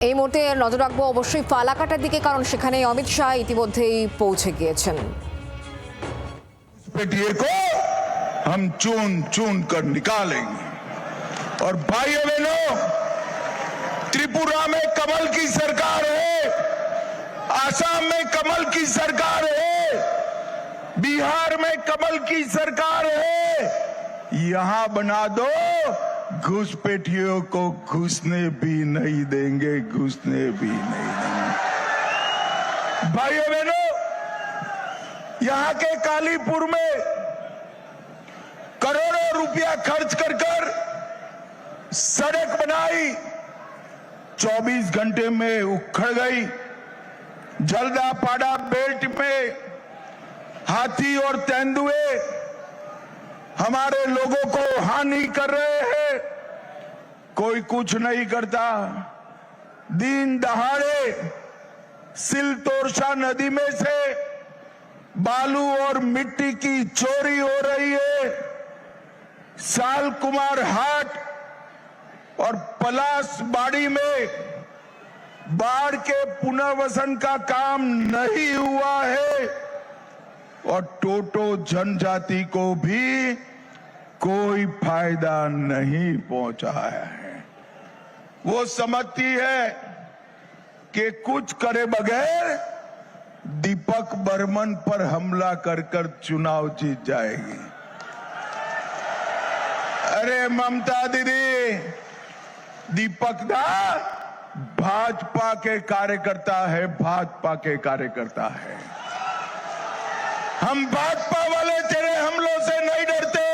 এই মুহূর্তে নজর রাখবো অবশ্যই ফালাকাটার দিকে, কারণ সেখানে অমিত শাহ ইতিমধ্যেই পৌঁছে গিয়েছেন। पेटिए को हम चुन चुन कर निकालेंगे। और भाइयों बहनों, त्रिपुरा में कमल की सरकार है, आसाम में कमल की सरकार है, बिहार में कमल की सरकार है। यहां बना दो, घुसपैठियों को घुसने भी नहीं देंगे, घुसने भी नहीं देंगे। भाइयों बहनों, यहां के कालीपुर में करोड़ों रुपया खर्च कर सड़क बनाई, 24 घंटे में उखड़ गई। जलदापाड़ा बेल्ट में हाथी और तेंदुए हमारे लोगों को हानि कर रहे हैं, कोई कुछ नहीं करता। दिन दहाड़े सिलतोरसा नदी में से बालू और मिट्टी की चोरी हो रही है। साल कुमार हाट और पलासबाड़ी में बाढ़ के पुनर्वसन का काम नहीं हुआ है और टोटो जनजाति को भी कोई फायदा नहीं पहुंचा है। वो समझती है कि कुछ करे बगैर दीपक बर्मन पर हमला कर चुनाव जीत जाएगी। अरे ममता दीदी, दीपक दा भाजपा के कार्यकर्ता है, भाजपा के कार्यकर्ता है। हम भाजपा वाले तेरे हमलों से नहीं डरते।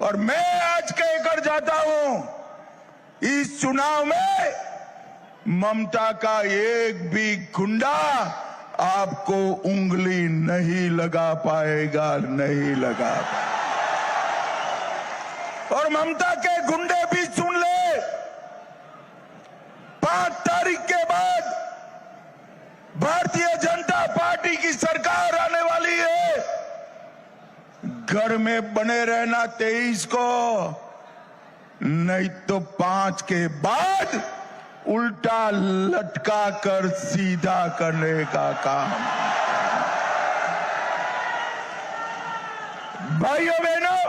और मैं आज कहकर जाता हूं, इस चुनाव में ममता का एक भी गुंडा आपको उंगली नहीं लगा पाएगा, नहीं लगा पाएगा। और ममता के गुंडे भी सुन ले, 5 तारीख के बाद भारतीय जनता पार्टी की सरकार आने वाली है। घर में बने रहना 23 को, नहीं तो 5 के बाद उल्टा लटका कर सीधा करने का काम। भाइयों बहनों,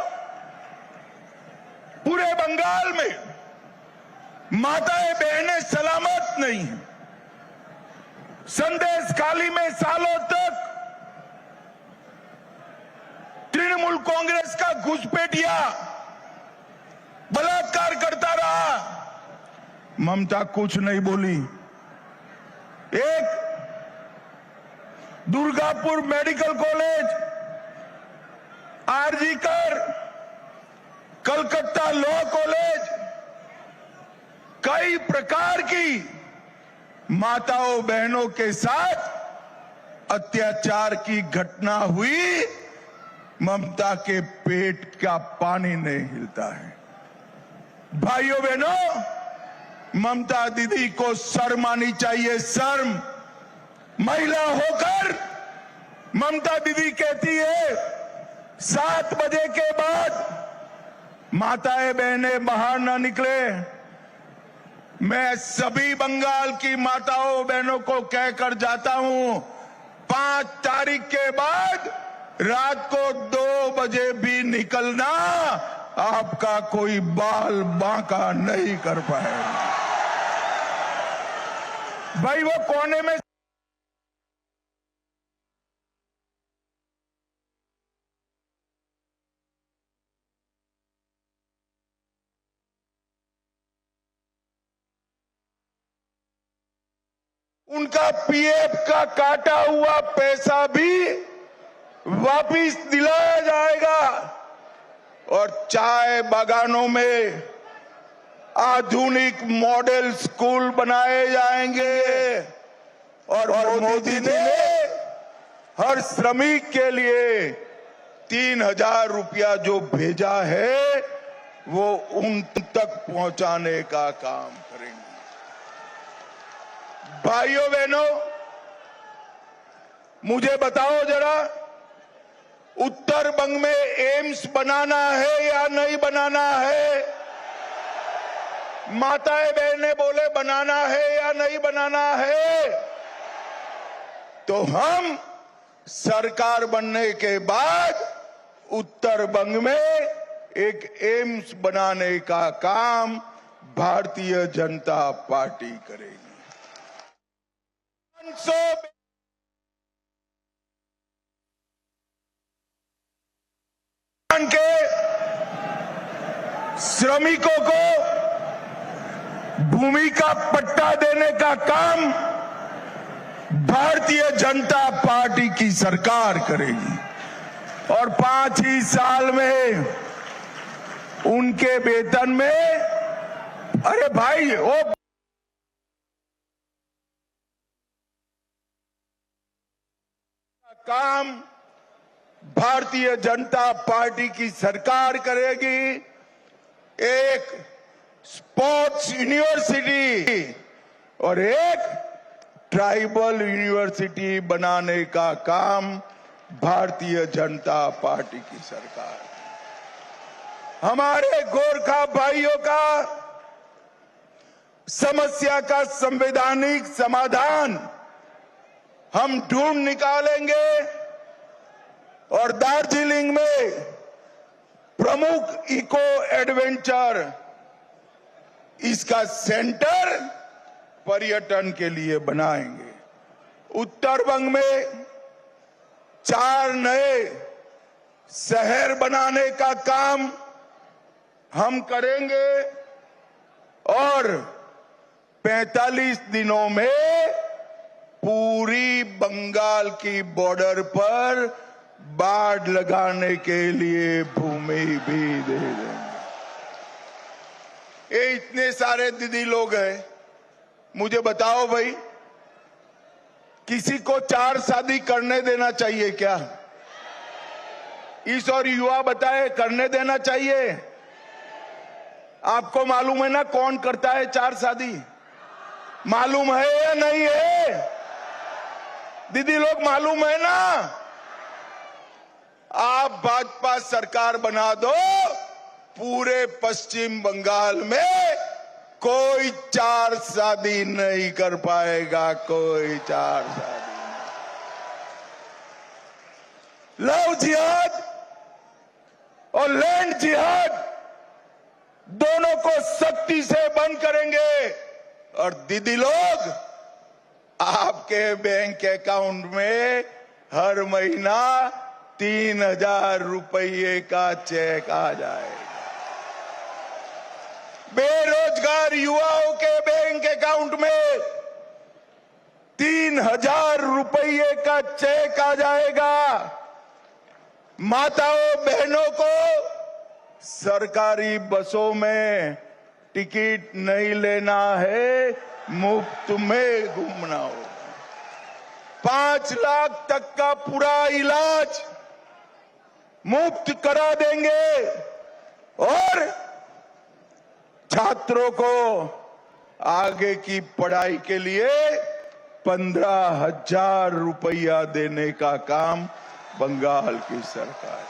पूरे बंगाल में माताएं बहनें सलामत नहीं हैं। संदेश खाली में सालों तक तृणमूल कांग्रेस का घुसपैठिया बलात्कार करता रहा, ममता कुछ नहीं बोली। एक दुर्गापुर मेडिकल कॉलेज, आरजी कर, कलकत्ता लॉ कॉलेज, कई प्रकार की माताओं बहनों के साथ अत्याचार की घटना हुई, ममता के पेट का पानी नहीं हिलता है। भाइयों बहनों, ममता दीदी को शर्म आनी चाहिए, शर्म। महिला होकर ममता दीदी कहती है 7 बजे के बाद माताएं बहनें बाहर ना निकले। मैं सभी बंगाल की माताओं बहनों को कहकर जाता हूं, 5 तारीख के बाद रात को 2 बजे भी निकलना, आपका कोई बाल बांका नहीं कर पाएगा। भाई वो कोने में उनका पीएफ का काटा हुआ पैसा भी वापिस दिलाया जाएगा और चाय बागानों में आधुनिक मॉडल स्कूल बनाए जाएंगे। और मोदी ने हर श्रमिक के लिए 3000 रुपया जो भेजा है, वो उन तक पहुंचाने का काम करेंगे। भाइयों बहनों, मुझे बताओ जरा, उत्तर बंग में एम्स बनाना है या नहीं बनाना है? माताएं बहनें बोले बनाना है या नहीं बनाना है, तो हम सरकार बनने के बाद उत्तर बंग में एक एम्स बनाने का काम भारतीय जनता पार्टी करेगी। 500 के श्रमिकों को भूमि का पट्टा देने का काम भारतीय जनता पार्टी की सरकार करेगी और 5 ही साल में उनके वेतन में, अरे भाई वो काम भारतीय जनता पार्टी की सरकार करेगी। एक स्पोर्ट्स यूनिवर्सिटी और एक ट्राइबल यूनिवर्सिटी बनाने का काम भारतीय जनता पार्टी की सरकार। हमारे गोरखा भाइयों का समस्या का संवैधानिक समाधान हम ढूंढ निकालेंगे और दार्जिलिंग में प्रमुख इको एडवेंचर इसका सेंटर पर्यटन के लिए बनाएंगे। उत्तर बंग में 4 नए शहर बनाने का काम हम करेंगे और 45 दिनों में पूरी बंगाल की बॉर्डर पर बाड़ लगाने के लिए भूमि भी दे देंगे। ये इतने सारे दीदी लोग हैं, मुझे बताओ भाई, किसी को 4 शादी करने देना चाहिए क्या? इस और युवा बताए, करने देना चाहिए? आपको मालूम है ना कौन करता है 4 शादी? मालूम है या नहीं है? दीदी लोग मालूम है ना? आप भाजपा सरकार बना दो, पूरे पश्चिम बंगाल में कोई 4 शादी नहीं कर पाएगा, कोई 4 शादी नहीं। लव जिहाद और लैंड जिहाद दोनों को सख्ती से बंद करेंगे और दीदी लोग आपके बैंक अकाउंट में हर महीना 3,000 रुपये का चेक आ जाएगा। बेरोजगार युवाओं के बैंक अकाउंट में 3,000 रुपये का चेक आ जाएगा। माताओं बहनों को सरकारी बसों में टिकट नहीं लेना है, मुफ्त में घूमना होगा। 5 लाख तक का पूरा इलाज मुफ्त करा देंगे और छात्रों को आगे की पढ़ाई के लिए 15,000 रुपया देने का काम बंगाल की सरकार।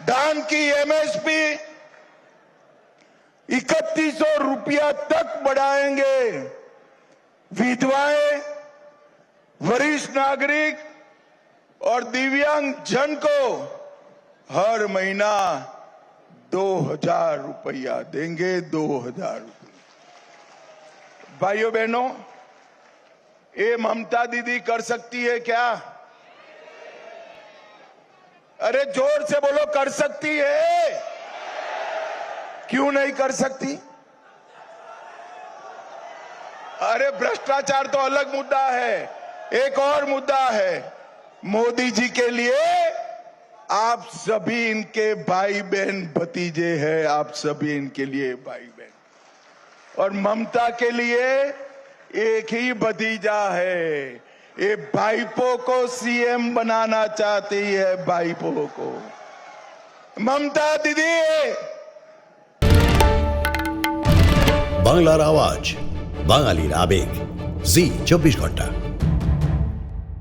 धान की एमएसपी 3100 रुपया तक बढ़ाएंगे। विधवाएं, वरिष्ठ नागरिक और दिव्यांग जन को हर महीना 2,000 रुपया देंगे, 2,000 रुपया। भाइयों बहनों, ये ममता दीदी कर सकती है क्या? अरे जोर से बोलो, कर सकती है? क्यों नहीं कर सकती? अरे भ्रष्टाचार तो अलग मुद्दा है, एक और मुद्दा है। मोदी जी के लिए आप सभी इनके भाई बहन भतीजे हैं, आप सभी इनके लिए भाई बहन। और ममता के लिए एक ही भतीजा है, ये भाईपो को सीएम बनाना चाहती है, भाईपो को। ममता दीदी বাংলার আওয়াজ, বাঙালির আবেগ, জি 24 ঘন্টা।